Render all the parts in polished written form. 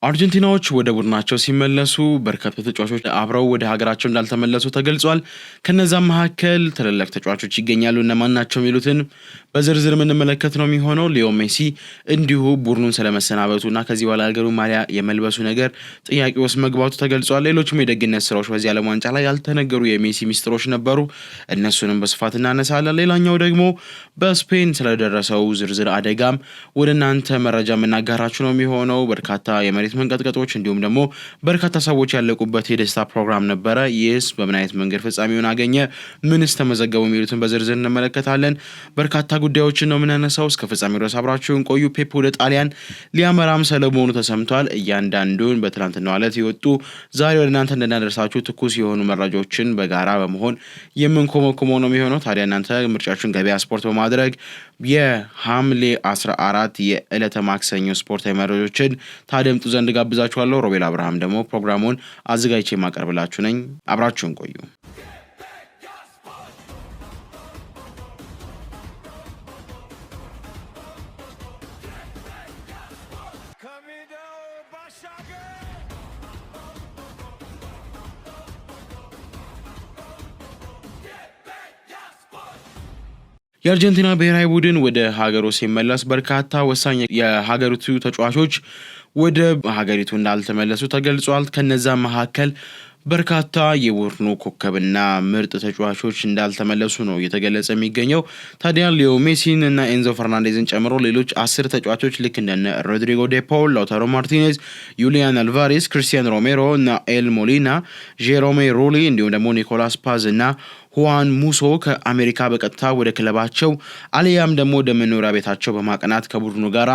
አርጀንቲናዎች ወደ ቡድናቸው ሲመለሱ በርካታ ተጫዋቾች አብረው ወደ ሀገራቸው እንዳልተመለሱ ተገልጿል። ከነዛም መካከል ትልልቅ ተጫዋቾች ይገኛሉ። እነማን ናቸው የሚሉትን በዝርዝር የምንመለከት ነው የሚሆነው። ሊዮ ሜሲ እንዲሁ ቡድኑን ስለመሰናበቱና ከዚህ በኋላ ሀገሩ ማሊያ የመልበሱ ነገር ጥያቄ ውስጥ መግባቱ ተገልጿል። ሌሎችም የደግነት ስራዎች በዚህ ዓለም ዋንጫ ላይ ያልተነገሩ የሜሲ ሚስጥሮች ነበሩ። እነሱንም በስፋት እናነሳለን። ሌላኛው ደግሞ በስፔን ስለደረሰው ዝርዝር አደጋም ወደ እናንተ መረጃ የምናጋራችሁ ነው የሚሆነው። በርካታ የመሬት መንቀጥቀጦች እንዲሁም ደግሞ በርካታ ሰዎች ያለቁበት የደስታ ፕሮግራም ነበረ። ይህስ በምን አይነት መንገድ ፍጻሜውን አገኘ? ምንስ ተመዘገቡ? የሚሉትን በዝርዝር እንመለከታለን። በርካታ ጉዳዮችን ነው የምናነሳው። እስከ ፍጻሜው ድረስ አብራችሁን ቆዩ። ፔፕ ወደ ጣሊያን ሊያመራም ስለመሆኑ ተሰምቷል። እያንዳንዱን በትናንትናው ዕለት የወጡ ዛሬ ወደ እናንተ እንድናደርሳችሁ ትኩስ የሆኑ መረጃዎችን በጋራ በመሆን የምንኮመኩመው ነው የሚሆነው። ታዲያ እናንተ ምርጫችሁን ገበያ ስፖርት በማድረግ የሐምሌ 14 የዕለተ ማክሰኞ ስፖርታዊ መረጃዎችን ታደምጡ ዘንድ ጋብዛችኋለሁ። ሮቤል አብርሃም ደግሞ ፕሮግራሙን አዘጋጅቼ የማቀርብላችሁ ነኝ። አብራችሁን ቆዩ። የአርጀንቲና ብሔራዊ ቡድን ወደ ሀገሩ ሲመለስ በርካታ ወሳኝ የሀገሪቱ ተጫዋቾች ወደ ሀገሪቱ እንዳልተመለሱ ተገልጿል። ከነዛ መካከል በርካታ የቡድኑ ኮከብና ምርጥ ተጫዋቾች እንዳልተመለሱ ነው እየተገለጸ የሚገኘው። ታዲያ ሊዮ ሜሲን እና ኤንዞ ፈርናንዴዝን ጨምሮ ሌሎች 10 ተጫዋቾች ልክ እንደነ ሮድሪጎ ዴ ፖል፣ ላውታሮ ማርቲኔዝ፣ ዩሊያን አልቫሬስ፣ ክሪስቲያን ሮሜሮ እና ኤል ሞሊና፣ ጄሮሜ ሩሊ እንዲሁም ደግሞ ኒኮላስ ፓዝ እና ሁዋን ሙሶ ከአሜሪካ በቀጥታ ወደ ክለባቸው አሊያም ደግሞ ወደ መኖሪያ ቤታቸው በማቅናት ከቡድኑ ጋራ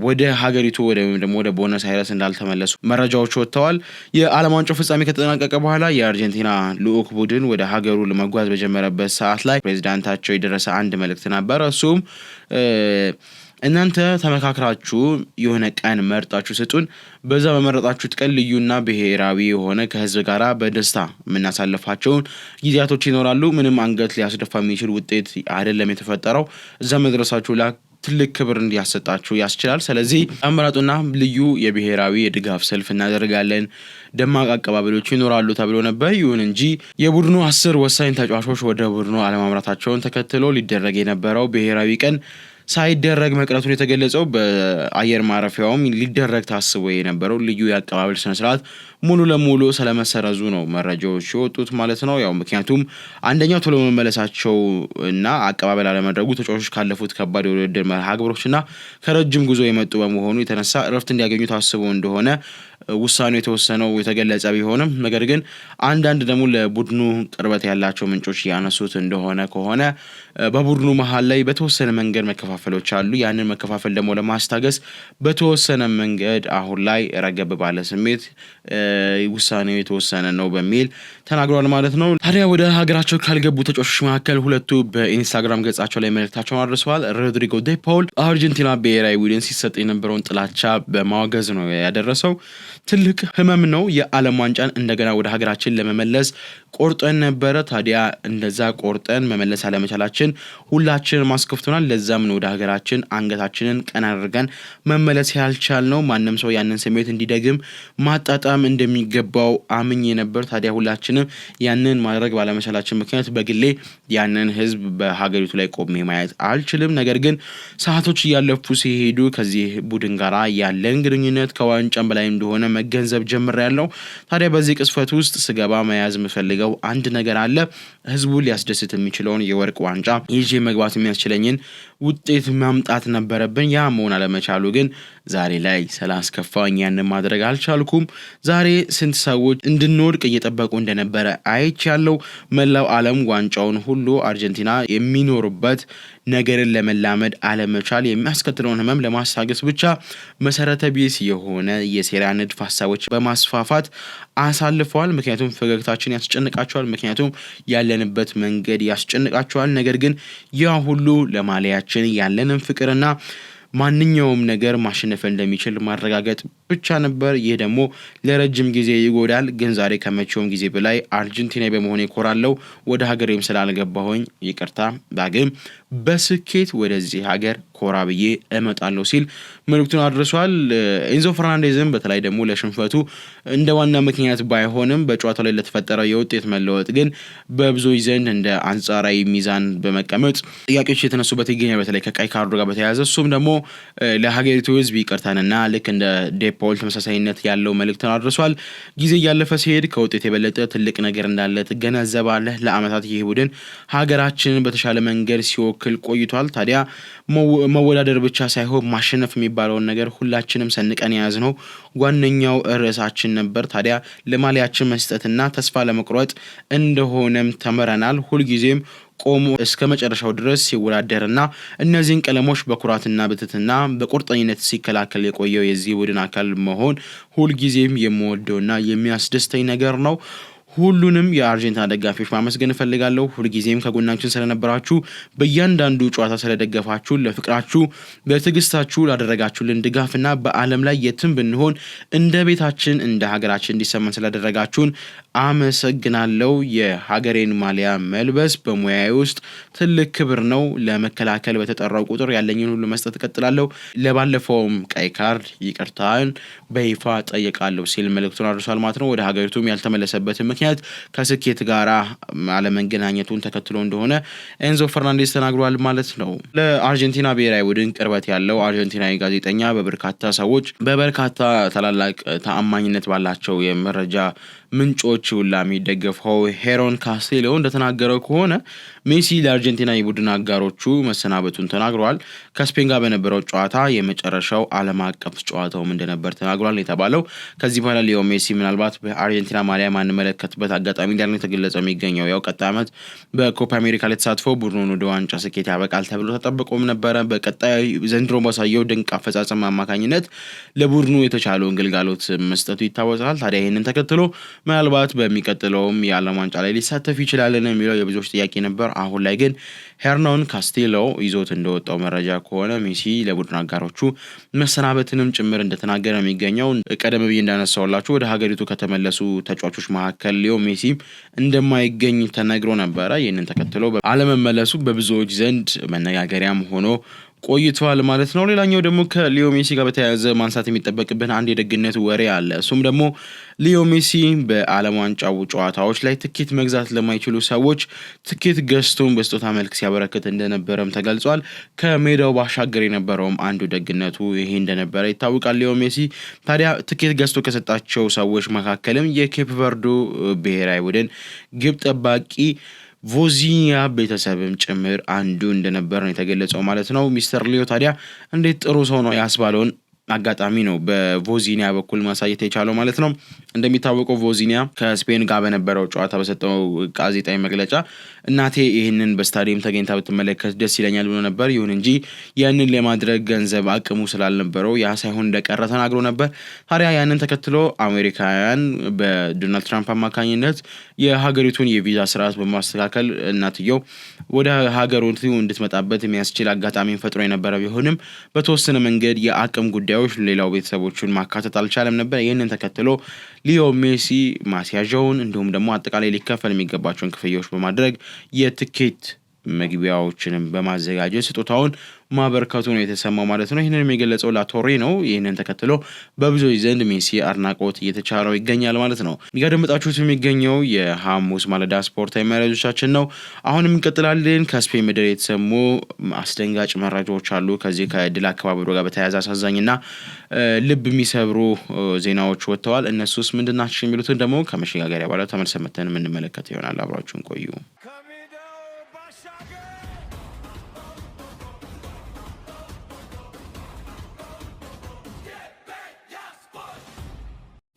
ወደ ሀገሪቱ ወይም ደግሞ ወደ ቦነስ አይረስ እንዳልተመለሱ መረጃዎች ወጥተዋል። የዓለም ዋንጫው ፍጻሜ ከተጠናቀቀ በኋላ የአርጀንቲና ልዑክ ቡድን ወደ ሀገሩ ለመጓዝ በጀመረበት ሰዓት ላይ ፕሬዚዳንታቸው የደረሰ አንድ መልእክት ነበር። እሱም እናንተ ተመካክራችሁ የሆነ ቀን መርጣችሁ ስጡን። በዛ በመረጣችሁት ቀን ልዩና ብሔራዊ የሆነ ከህዝብ ጋራ በደስታ የምናሳልፋቸውን ጊዜያቶች ይኖራሉ። ምንም አንገት ሊያስደፋ የሚችል ውጤት አይደለም የተፈጠረው። እዛ መድረሳችሁ ላይ ትልቅ ክብር እንዲያሰጣችሁ ያስችላል። ስለዚህ አመራጡና ልዩ የብሔራዊ የድጋፍ ሰልፍ እናደርጋለን፣ ደማቅ አቀባበሎች ይኖራሉ ተብሎ ነበር። ይሁን እንጂ የቡድኑ 10 ወሳኝ ተጫዋቾች ወደ ቡድኑ አለማምራታቸውን ተከትሎ ሊደረግ የነበረው ብሔራዊ ቀን ሳይደረግ መቅረቱን የተገለጸው በአየር ማረፊያውም ሊደረግ ታስቦ የነበረው ልዩ የአቀባበል ስነስርዓት ሙሉ ለሙሉ ስለመሰረዙ ነው መረጃዎች የወጡት ማለት ነው። ያው ምክንያቱም አንደኛው ቶሎ መመለሳቸው እና አቀባበል አለመድረጉ ተጫዋቾች ካለፉት ከባድ የውድድር መርሃ ግብሮችና ከረጅም ጉዞ የመጡ በመሆኑ የተነሳ እረፍት እንዲያገኙ ታስቦ እንደሆነ ውሳኔው የተወሰነው የተገለጸ ቢሆንም ነገር ግን አንዳንድ ደግሞ ለቡድኑ ቅርበት ያላቸው ምንጮች ያነሱት እንደሆነ ከሆነ በቡድኑ መሃል ላይ በተወሰነ መንገድ መከፋፈሎች አሉ። ያንን መከፋፈል ደግሞ ለማስታገስ በተወሰነ መንገድ አሁን ላይ ረገብ ባለ ስሜት ውሳኔው የተወሰነ ነው በሚል ተናግሯል ማለት ነው። ታዲያ ወደ ሀገራቸው ካልገቡ ተጫዋቾች መካከል ሁለቱ በኢንስታግራም ገጻቸው ላይ መልእክታቸውን አድርሰዋል። ሮድሪጎ ዴ ፖል አርጀንቲና ብሔራዊ ቡድን ሲሰጥ የነበረውን ጥላቻ በማወገዝ ነው ያደረሰው። ትልቅ ህመም ነው። የዓለም ዋንጫን እንደገና ወደ ሀገራችን ለመመለስ ቆርጠን ነበረ። ታዲያ እንደዛ ቆርጠን መመለስ አለመቻላችን ሁላችንን ማስከፍቶናል። ለዛም ነው ወደ ሀገራችን አንገታችንን ቀና አድርገን መመለስ ያልቻልነው። ማንም ሰው ያንን ስሜት እንዲደግም ማጣጣም እንደሚገባው አምኜ ነበር። ታዲያ ሁላችንም ያንን ማድረግ ባለመቻላችን ምክንያት በግሌ ያንን ህዝብ በሀገሪቱ ላይ ቆሜ ማየት አልችልም። ነገር ግን ሰዓቶች እያለፉ ሲሄዱ ከዚህ ቡድን ጋራ ያለን ግንኙነት ከዋንጫም በላይ እንደሆነ መገንዘብ ጀምሬያለሁ። ታዲያ በዚህ ቅስፈት ውስጥ ስገባ መያዝ የምፈልገው አንድ ነገር አለ። ህዝቡ ሊያስደስት የሚችለውን የወርቅ ዋንጫ ይዤ መግባት የሚያስችለኝን ውጤት ማምጣት ነበረብን። ያ መሆን አለመቻሉ ግን ዛሬ ላይ ስላስከፋኝ ያንን ማድረግ አልቻልኩም። ዛሬ ስንት ሰዎች እንድንወድቅ እየጠበቁ እንደነበረ አይቻለሁ። መላው ዓለም ዋንጫውን ሁሉ አርጀንቲና የሚኖርበት ነገርን ለመላመድ አለመቻል የሚያስከትለውን ህመም ለማስታገስ ብቻ መሰረተ ቢስ የሆነ የሴራ ንድፍ ሀሳቦች በማስፋፋት አሳልፈዋል። ምክንያቱም ፈገግታችን ያስጨንቃቸዋል፣ ምክንያቱም ያለንበት መንገድ ያስጨንቃቸዋል። ነገር ግን ያ ሁሉ ለማሊያችን ያለንን ፍቅርና ማንኛውም ነገር ማሸነፍ እንደሚችል ማረጋገጥ ብቻ ነበር። ይህ ደግሞ ለረጅም ጊዜ ይጎዳል። ግን ዛሬ ከመቼውም ጊዜ በላይ አርጀንቲና በመሆኔ ኮራለሁ። ወደ ሀገሬም ስላልገባሁኝ ይቅርታ ዳግም በስኬት ወደዚህ ሀገር ኮራ ብዬ እመጣለሁ ሲል መልእክቱን አድርሷል። ኤንዞ ፈርናንዴዝም በተለይ ደግሞ ለሽንፈቱ እንደ ዋና ምክንያት ባይሆንም በጨዋታው ላይ ለተፈጠረው የውጤት መለወጥ ግን በብዙዎች ዘንድ እንደ አንጻራዊ ሚዛን በመቀመጥ ጥያቄዎች የተነሱበት ይገኛል። በተለይ ከቀይ ካርዱ ጋር በተያያዘ እሱም ደግሞ ለሀገሪቱ ሕዝብ ይቅርታንና ልክ እንደ ዴፖል ተመሳሳይነት ያለው መልእክትን አድርሷል። ጊዜ እያለፈ ሲሄድ ከውጤት የበለጠ ትልቅ ነገር እንዳለ ትገነዘባለህ። ለአመታት ይህ ቡድን ሀገራችንን በተሻለ መንገድ ሲወክል ቆይቷል። ታዲያ መወዳደር ብቻ ሳይሆን ማሸነፍ የሚባለውን ነገር ሁላችንም ሰንቀን የያዝነው ዋነኛው ርዕሳችን ነበር። ታዲያ ለማሊያችን መስጠትና ተስፋ ለመቁረጥ እንደሆነም ተመረናል። ሁልጊዜም ቆሞ እስከ መጨረሻው ድረስ ሲወዳደርና እነዚህን ቀለሞች በኩራትና በትህትና በቁርጠኝነት ሲከላከል የቆየው የዚህ ቡድን አካል መሆን ሁልጊዜም የምወደውና የሚያስደስተኝ ነገር ነው። ሁሉንም የአርጀንቲና ደጋፊዎች ማመስገን እፈልጋለሁ። ሁልጊዜም ከጎናችን ስለነበራችሁ፣ በእያንዳንዱ ጨዋታ ስለደገፋችሁ፣ ለፍቅራችሁ፣ ለትዕግስታችሁ ላደረጋችሁልን ድጋፍና በዓለም ላይ የትም ብንሆን እንደ ቤታችን እንደ ሀገራችን እንዲሰማን ስላደረጋችሁን አመሰግናለሁ። የሀገሬን ማሊያ መልበስ በሙያዬ ውስጥ ትልቅ ክብር ነው። ለመከላከል በተጠራው ቁጥር ያለኝን ሁሉ መስጠት እቀጥላለሁ። ለባለፈውም ቀይ ካርድ ይቅርታን በይፋ ጠይቃለሁ ሲል መልእክቱን አድርሷል ማለት ነው። ወደ ሀገሪቱም ያልተመለሰበትን ምክንያት ከስኬት ጋር አለመገናኘቱን ተከትሎ እንደሆነ ኤንዞ ፈርናንዴዝ ተናግሯል ማለት ነው። ለአርጀንቲና ብሔራዊ ቡድን ቅርበት ያለው አርጀንቲናዊ ጋዜጠኛ በበርካታ ታላላቅ ተአማኝነት ባላቸው የመረጃ ምንጮች ሁላ የሚደገፈው ሄሮን ካስቴሎ እንደተናገረው ከሆነ ሜሲ ለአርጀንቲና የቡድን አጋሮቹ መሰናበቱን ተናግሯል። ከስፔን ጋር በነበረው ጨዋታ የመጨረሻው ዓለም አቀፍ ጨዋታውም እንደነበር ተናግሯል የተባለው ከዚህ በኋላ ሊዮ ሜሲ ምናልባት በአርጀንቲና ማሊያ ማንመለከትበት አጋጣሚ እንዳለ የተገለጸ የሚገኘው ያው ቀጣይ ዓመት በኮፓ አሜሪካ ላይ ተሳትፎ ቡድኑን ወደ ዋንጫ ስኬት ያበቃል ተብሎ ተጠብቆም ነበረ። በቀጣይ ዘንድሮ ባሳየው ድንቅ አፈጻጸም አማካኝነት ለቡድኑ የተቻለውን ግልጋሎት መስጠቱ ይታወሳል። ታዲያ ይህንን ተከትሎ ምናልባት በሚቀጥለውም የዓለም ዋንጫ ላይ ሊሳተፍ ይችላል የሚለው የብዙዎች ጥያቄ ነበር። አሁን ላይ ግን ሄርናን ካስቴሎ ይዞት እንደወጣው መረጃ ከሆነ ሜሲ ለቡድን አጋሮቹ መሰናበትንም ጭምር እንደተናገረ የሚገኘው ቀደም ብዬ እንዳነሳውላችሁ ወደ ሀገሪቱ ከተመለሱ ተጫዋቾች መካከል ሊዮ ሜሲ እንደማይገኝ ተነግሮ ነበረ። ይህንን ተከትሎ አለመመለሱ በብዙዎች ዘንድ መነጋገሪያም ሆኖ ቆይቷል ማለት ነው። ሌላኛው ደግሞ ከሊዮ ሜሲ ጋር በተያያዘ ማንሳት የሚጠበቅብን አንድ የደግነት ወሬ አለ። እሱም ደግሞ ሊዮ ሜሲ በዓለም ዋንጫው ጨዋታዎች ላይ ትኬት መግዛት ለማይችሉ ሰዎች ትኬት ገዝቶን በስጦታ መልክ ሲያበረክት እንደነበረም ተገልጿል። ከሜዳው ባሻገር የነበረውም አንዱ ደግነቱ ይሄ እንደነበረ ይታወቃል። ሊዮ ሜሲ ታዲያ ትኬት ገዝቶ ከሰጣቸው ሰዎች መካከልም የኬፕ ቨርዶ ብሔራዊ ቡድን ግብ ጠባቂ ቮዚኒያ ቤተሰብም ጭምር አንዱ እንደነበር ነው የተገለጸው ማለት ነው። ሚስተር ሊዮ ታዲያ እንዴት ጥሩ ሰው ነው ያስባለውን አጋጣሚ ነው በቮዚኒያ በኩል ማሳየት የቻለው ማለት ነው። እንደሚታወቀው ቮዚኒያ ከስፔን ጋር በነበረው ጨዋታ በሰጠው ጋዜጣዊ መግለጫ እናቴ ይህንን በስታዲየም ተገኝታ ብትመለከት ደስ ይለኛል ብሎ ነበር። ይሁን እንጂ ያንን ለማድረግ ገንዘብ አቅሙ ስላልነበረው ያ ሳይሆን እንደቀረ ተናግሮ ነበር። ታዲያ ያንን ተከትሎ አሜሪካውያን በዶናልድ ትራምፕ አማካኝነት የሀገሪቱን የቪዛ ስርዓት በማስተካከል እናትየው ወደ ሀገሪቱ እንድትመጣበት የሚያስችል አጋጣሚ ፈጥሮ የነበረ ቢሆንም በተወሰነ መንገድ የአቅም ጉዳዮች ሌላው ቤተሰቦቹን ማካተት አልቻለም ነበር። ይህንን ተከትሎ ሊዮ ሜሲ ማስያዣውን እንዲሁም ደግሞ አጠቃላይ ሊከፈል የሚገባቸውን ክፍያዎች በማድረግ የትኬት መግቢያዎችንም በማዘጋጀት ስጦታውን ማበርከቱ ነው የተሰማው ማለት ነው። ይህንን የገለጸው ላቶሪ ነው። ይህንን ተከትሎ በብዙዎች ዘንድ ሜሲ አድናቆት እየተቻለው ይገኛል ማለት ነው። ያደመጣችሁት የሚገኘው የሐሙስ ማለዳ ስፖርታዊ መረጃዎቻችን ነው። አሁንም እንቀጥላለን። ከስፔን ምድር የተሰሙ አስደንጋጭ መረጃዎች አሉ። ከዚህ ከድል አከባበሩ ጋር በተያያዘ አሳዛኝና ልብ የሚሰብሩ ዜናዎች ወጥተዋል። እነሱስ ምንድናቸው የሚሉትን ደግሞ ከመሸጋገሪያ በኋላ ተመልሰን መተን የምንመለከት ይሆናል። አብራችሁን ቆዩ።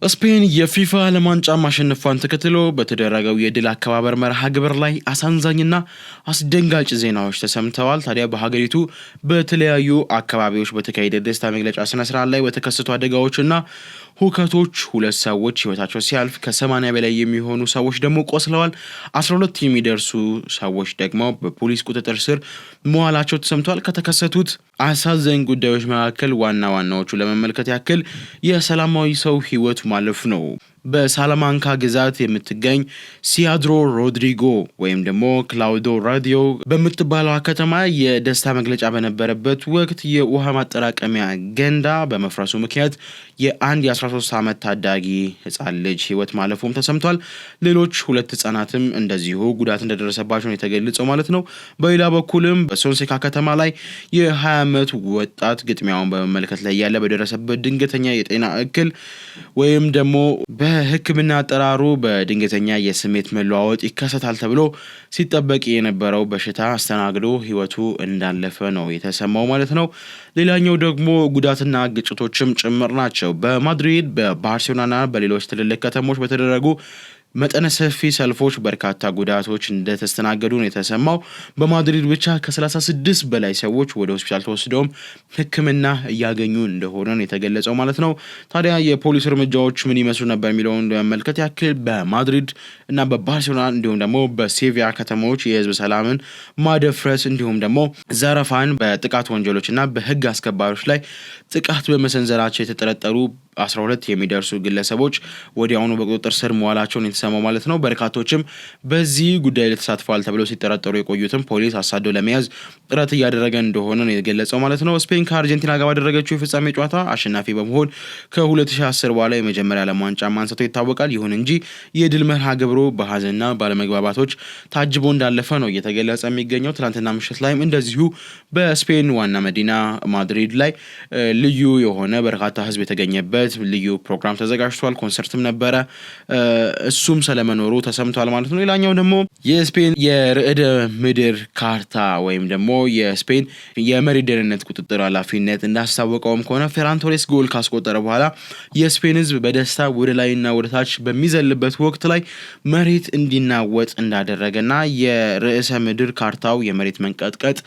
ስፔን የፊፋ ዓለም ዋንጫ ማሸነፏን ተከትሎ በተደረገው የድል አከባበር መርሃ ግብር ላይ አሳዛኝና አስደንጋጭ ዜናዎች ተሰምተዋል። ታዲያ በሀገሪቱ በተለያዩ አካባቢዎች በተካሄደ ደስታ መግለጫ ስነ ስርዓት ላይ በተከሰቱ አደጋዎችና ሁከቶች 2 ሰዎች ህይወታቸው ሲያልፍ ከ80 በላይ የሚሆኑ ሰዎች ደግሞ ቆስለዋል። 12 የሚደርሱ ሰዎች ደግሞ በፖሊስ ቁጥጥር ስር መዋላቸው ተሰምቷል። ከተከሰቱት አሳዛኝ ጉዳዮች መካከል ዋናዎቹ ለመመልከት ያክል የሰላማዊ ሰው ህይወት ማለፍ ነው። በሳላማንካ ግዛት የምትገኝ ሲያድሮ ሮድሪጎ ወይም ደግሞ ክላውዶ ራዲዮ በምትባለው ከተማ የደስታ መግለጫ በነበረበት ወቅት የውሃ ማጠራቀሚያ ገንዳ በመፍረሱ ምክንያት የአንድ የ13 ዓመት ታዳጊ ህፃን ልጅ ህይወት ማለፉም ተሰምቷል። ሌሎች 2 ህፃናትም እንደዚሁ ጉዳት እንደደረሰባቸው የተገለጸው ማለት ነው። በሌላ በኩልም በሶንሴካ ከተማ ላይ የ20 ዓመት ወጣት ግጥሚያውን በመመልከት ላይ ያለ በደረሰበት ድንገተኛ የጤና እክል ወይም ደግሞ በሕክምና አጠራሩ በድንገተኛ የስሜት መለዋወጥ ይከሰታል ተብሎ ሲጠበቅ የነበረው በሽታ አስተናግዶ ህይወቱ እንዳለፈ ነው የተሰማው ማለት ነው። ሌላኛው ደግሞ ጉዳትና ግጭቶችም ጭምር ናቸው። በማድሪድ በባርሴሎናና በሌሎች ትልልቅ ከተሞች በተደረጉ መጠነ ሰፊ ሰልፎች በርካታ ጉዳቶች እንደተስተናገዱ ነው የተሰማው። በማድሪድ ብቻ ከ36 በላይ ሰዎች ወደ ሆስፒታል ተወስደውም ሕክምና እያገኙ እንደሆነ ነው የተገለጸው ማለት ነው። ታዲያ የፖሊስ እርምጃዎች ምን ይመስሉ ነበር የሚለውን ለመመልከት ያክል በማድሪድ እና በባርሴሎና እንዲሁም ደግሞ በሴቪያ ከተሞች የህዝብ ሰላምን ማደፍረስ እንዲሁም ደግሞ ዘረፋን በጥቃት ወንጀሎች እና በህግ አስከባሪዎች ላይ ጥቃት በመሰንዘራቸው የተጠረጠሩ 12 የሚደርሱ ግለሰቦች ወዲያውኑ በቁጥጥር ስር መዋላቸውን የተሰማው ማለት ነው። በርካቶችም በዚህ ጉዳይ ላይ ተሳትፈዋል ተብለው ሲጠረጠሩ የቆዩትን ፖሊስ አሳዶ ለመያዝ ጥረት እያደረገ እንደሆነ ነው የገለጸው ማለት ነው። ስፔን ከአርጀንቲና ጋር ባደረገችው የፍጻሜ ጨዋታ አሸናፊ በመሆን ከ2010 በኋላ የመጀመሪያ ዓለም ዋንጫ ማንሳቱ ይታወቃል። ይሁን እንጂ የድል መርሃ ግብሩ በሀዘንና ባለመግባባቶች ታጅቦ እንዳለፈ ነው እየተገለጸ የሚገኘው። ትናንትና ምሽት ላይም እንደዚሁ በስፔን ዋና መዲና ማድሪድ ላይ ልዩ የሆነ በርካታ ህዝብ የተገኘበት ልዩ ፕሮግራም ተዘጋጅቷል። ኮንሰርትም ነበረ። እሱም ስለመኖሩ ተሰምቷል ማለት ነው። ሌላኛው ደግሞ የስፔን የርዕደ ምድር ካርታ ወይም ደግሞ የስፔን የመሬት ደህንነት ቁጥጥር ኃላፊነት እንዳስታወቀውም ከሆነ ፌራን ቶሬስ ጎል ካስቆጠረ በኋላ የስፔን ህዝብ በደስታ ወደ ላይና ወደ ታች በሚዘልበት ወቅት ላይ መሬት እንዲናወጥ እንዳደረገና የርዕሰ ምድር ካርታው የመሬት መንቀጥቀጥ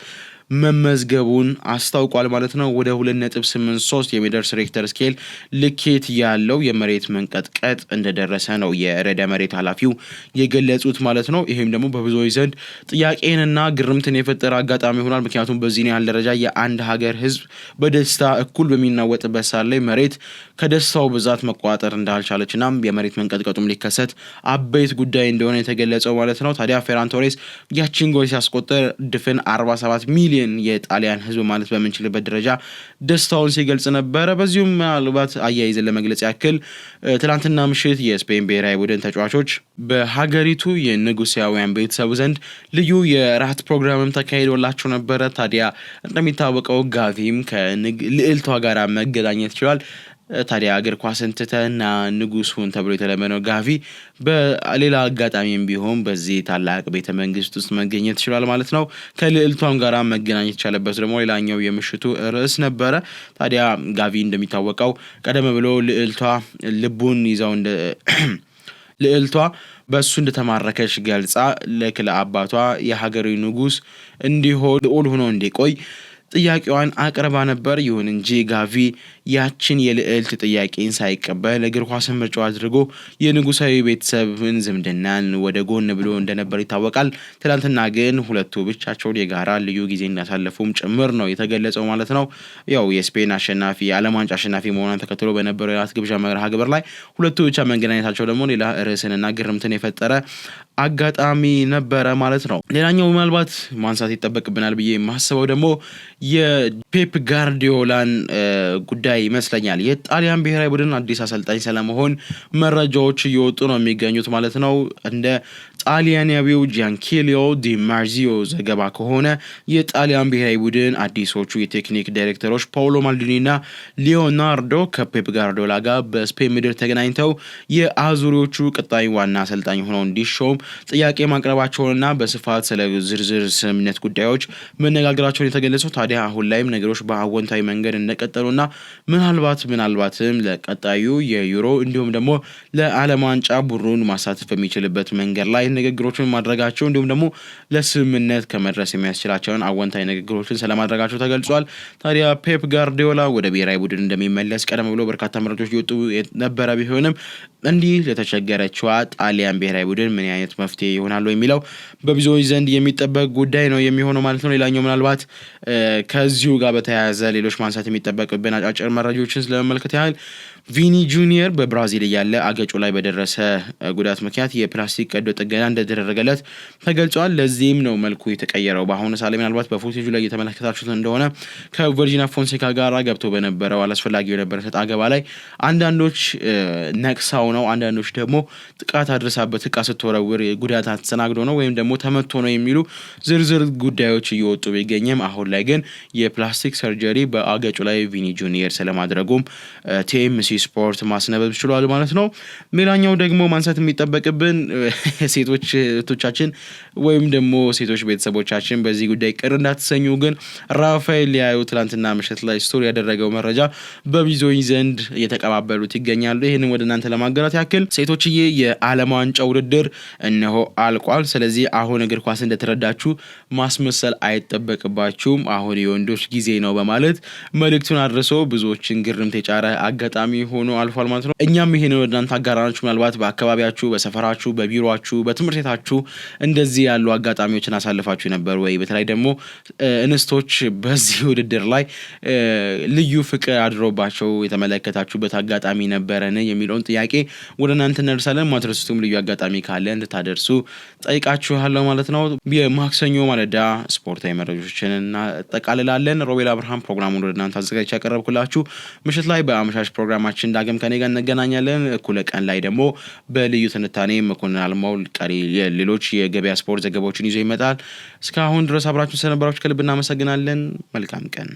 መመዝገቡን አስታውቋል ማለት ነው። ወደ 2.83 የሚደርስ ሬክተር ስኬል ልኬት ያለው የመሬት መንቀጥቀጥ እንደደረሰ ነው የርዕደ መሬት ኃላፊው የገለጹት ማለት ነው። ይሄም ደግሞ በብዙዎች ዘንድ ጥያቄንና ግርምትን የፈጠረ አጋጣሚ ይሆናል። ምክንያቱም በዚህ ያህል ደረጃ የአንድ ሀገር ህዝብ በደስታ እኩል በሚናወጥበት ሰዓት ላይ መሬት ከደስታው ብዛት መቋጠር እንዳልቻለችና የመሬት መንቀጥቀጡም ሊከሰት አበይት ጉዳይ እንደሆነ የተገለጸው ማለት ነው። ታዲያ ፌራን ቶሬስ ያቺን ጎል ሲያስቆጥር ድፍን 47 ሚሊዮን የጣሊያን ህዝብ ማለት በምንችልበት ደረጃ ደስታውን ሲገልጽ ነበረ። በዚሁም ምናልባት አያይዘን ለመግለጽ ያክል ትላንትና ምሽት የስፔን ብሔራዊ ቡድን ተጫዋቾች በሀገሪቱ የንጉሳውያን ቤተሰብ ዘንድ ልዩ የራት ፕሮግራምም ተካሂዶላቸው ነበረ። ታዲያ እንደሚታወቀው ጋቪም ከልዕልቷ ጋር መገናኘት ይችላል። ታዲያ እግር ኳስን ትተህና ንጉስ ሁን ተብሎ የተለመነው ጋቪ በሌላ አጋጣሚም ቢሆን በዚህ ታላቅ ቤተ መንግስት ውስጥ መገኘት ይችላል ማለት ነው። ከልዕልቷም ጋር መገናኘት የቻለበት ደግሞ ሌላኛው የምሽቱ ርዕስ ነበረ። ታዲያ ጋቪ እንደሚታወቀው ቀደም ብሎ ልዕልቷ ልቡን ይዘው ልዕልቷ በእሱ እንደተማረከች ገልጻ ለአባቷ የሀገሬ ንጉስ እንዲሆን ልዑል ሆኖ እንዲቆይ ጥያቄዋን አቅርባ ነበር። ይሁን እንጂ ጋቪ ያችን የልዕልት ጥያቄን ሳይቀበል እግር ኳስን ምርጫው አድርጎ የንጉሳዊ ቤተሰብን ዝምድናን ወደ ጎን ብሎ እንደነበር ይታወቃል። ትላንትና ግን ሁለቱ ብቻቸውን የጋራ ልዩ ጊዜ እንዳሳለፉም ጭምር ነው የተገለጸው ማለት ነው። ያው የስፔን አሸናፊ የዓለም ዋንጫ አሸናፊ መሆኗን ተከትሎ በነበረው የራት ግብዣ መርሃ ግብር ላይ ሁለቱ ብቻ መገናኘታቸው ደግሞ ሌላ ርዕስንና ግርምትን የፈጠረ አጋጣሚ ነበረ ማለት ነው። ሌላኛው ምናልባት ማንሳት ይጠበቅብናል ብዬ የማስበው ደግሞ የፔፕ ጋርዲዮላን ጉዳይ ይመስለኛል። የጣሊያን ብሔራዊ ቡድን አዲስ አሰልጣኝ ስለመሆን መረጃዎች እየወጡ ነው የሚገኙት ማለት ነው። እንደ ጣሊያናዊው ጃንኪሊዮ ዲ ማርዚዮ ዘገባ ከሆነ የጣሊያን ብሔራዊ ቡድን አዲሶቹ የቴክኒክ ዳይሬክተሮች ፓውሎ ማልዲኒና ሊዮናርዶ ከፔፕ ጋርዲዮላ ጋር በስፔን ምድር ተገናኝተው የአዙሪዎቹ ቀጣይ ዋና አሰልጣኝ ሆነው እንዲሾም ጥያቄ ማቅረባቸውንና በስፋት ስለ ዝርዝር ስምምነት ጉዳዮች መነጋገራቸውን የተገለጸው። ታዲያ አሁን ላይም ነገሮች በአዎንታዊ መንገድ እንደቀጠሉና ምናልባትም ለቀጣዩ የዩሮ እንዲሁም ደግሞ ለዓለም ዋንጫ ቡድኑን ማሳተፍ በሚችልበት መንገድ ላይ ንግግሮችን ማድረጋቸው እንዲሁም ደግሞ ለስምምነት ከመድረስ የሚያስችላቸውን አዎንታዊ ንግግሮችን ስለማድረጋቸው ተገልጿል። ታዲያ ፔፕ ጋርዲዮላ ወደ ብሔራዊ ቡድን እንደሚመለስ ቀደም ብሎ በርካታ መረጃዎች እየወጡ ነበረ። ቢሆንም እንዲህ ለተቸገረችዋ ጣሊያን ብሔራዊ ቡድን ምን አይነት መፍትሄ ይሆናል የሚለው በብዙዎች ዘንድ የሚጠበቅ ጉዳይ ነው የሚሆነው ማለት ነው። ሌላኛው ምናልባት ከዚሁ ጋር በተያያዘ ሌሎች ማንሳት የሚጠበቅብን አጫጭር መረጃዎችን ስለመመልከት ያህል ቪኒ ጁኒየር በብራዚል ያለ አገጩ ላይ በደረሰ ጉዳት ምክንያት የፕላስቲክ ቀዶ ጥገና እንደተደረገለት ተገልጿል። ለዚህም ነው መልኩ የተቀየረው። በአሁኑ ሰዓት ምናልባት በፎቶጁ ላይ እየተመለከታችሁት እንደሆነ ከቨርጂና ፎንሴካ ጋር ገብቶ በነበረው አላስፈላጊ የነበረ ሰጥ አገባ ላይ አንዳንዶች ነቅሳው ነው፣ አንዳንዶች ደግሞ ጥቃት አድርሳበት ዕቃ ስትወረውር ጉዳት ተስተናግዶ ነው ወይም ደግሞ ተመቶ ነው የሚሉ ዝርዝር ጉዳዮች እየወጡ ቢገኝም አሁን ላይ ግን የፕላስቲክ ሰርጀሪ በአገጩ ላይ ቪኒ ጁኒየር ስለማድረጉም ቲኤምሲ ስፖርት ማስነበብ ችሏል ማለት ነው። ሌላኛው ደግሞ ማንሳት የሚጠበቅብን ሴቶች እህቶቻችን ወይም ደግሞ ሴቶች ቤተሰቦቻችን በዚህ ጉዳይ ቅር እንዳትሰኙ ግን ራፋኤል ሊያዩ ትላንትና ምሽት ላይ ስቶሪ ያደረገው መረጃ በብዙዎች ዘንድ እየተቀባበሉት ይገኛሉ። ይህንን ወደ እናንተ ለማጋራት ያክል ሴቶችዬ የዓለም ዋንጫ ውድድር እነሆ አልቋል። ስለዚህ አሁን እግር ኳስ እንደተረዳችሁ ማስመሰል አይጠበቅባችሁም፣ አሁን የወንዶች ጊዜ ነው በማለት መልእክቱን አድርሶ ብዙዎችን ግርምት የጫረ አጋጣሚ ሆኖ አልፏል ማለት ነው። እኛም ይሄን ወደ እናንተ አጋራናችሁ። ምናልባት በአካባቢያችሁ፣ በሰፈራችሁ፣ በቢሮአችሁ፣ በትምህርት ቤታችሁ እንደዚህ ያሉ አጋጣሚዎችን አሳልፋችሁ ነበር ወይ? በተለይ ደግሞ እንስቶች በዚህ ውድድር ላይ ልዩ ፍቅር አድሮባቸው የተመለከታችሁበት አጋጣሚ ነበረን የሚለውን ጥያቄ ወደ እናንተ እናደርሳለን። ማድረሱትም ልዩ አጋጣሚ ካለ እንድታደርሱ ጠይቃችኋለሁ ማለት ነው። የማክሰኞ ማለዳ ስፖርታዊ መረጃዎችን እናጠቃልላለን። ሮቤል አብርሃም ፕሮግራሙን ወደ እናንተ አዘጋጅቼ ያቀረብኩላችሁ። ምሽት ላይ በአመሻሽ ፕሮግራማችን ዳግም ከኔ ጋር እንገናኛለን። እኩለ ቀን ላይ ደግሞ በልዩ ትንታኔ መኮንን አልማው ቀሪ ሌሎች የገበያ ስፖርት ዘገባዎችን ይዞ ይመጣል። እስካሁን ድረስ አብራችሁን ስለነበራችሁ ከልብ እናመሰግናለን። መልካም ቀን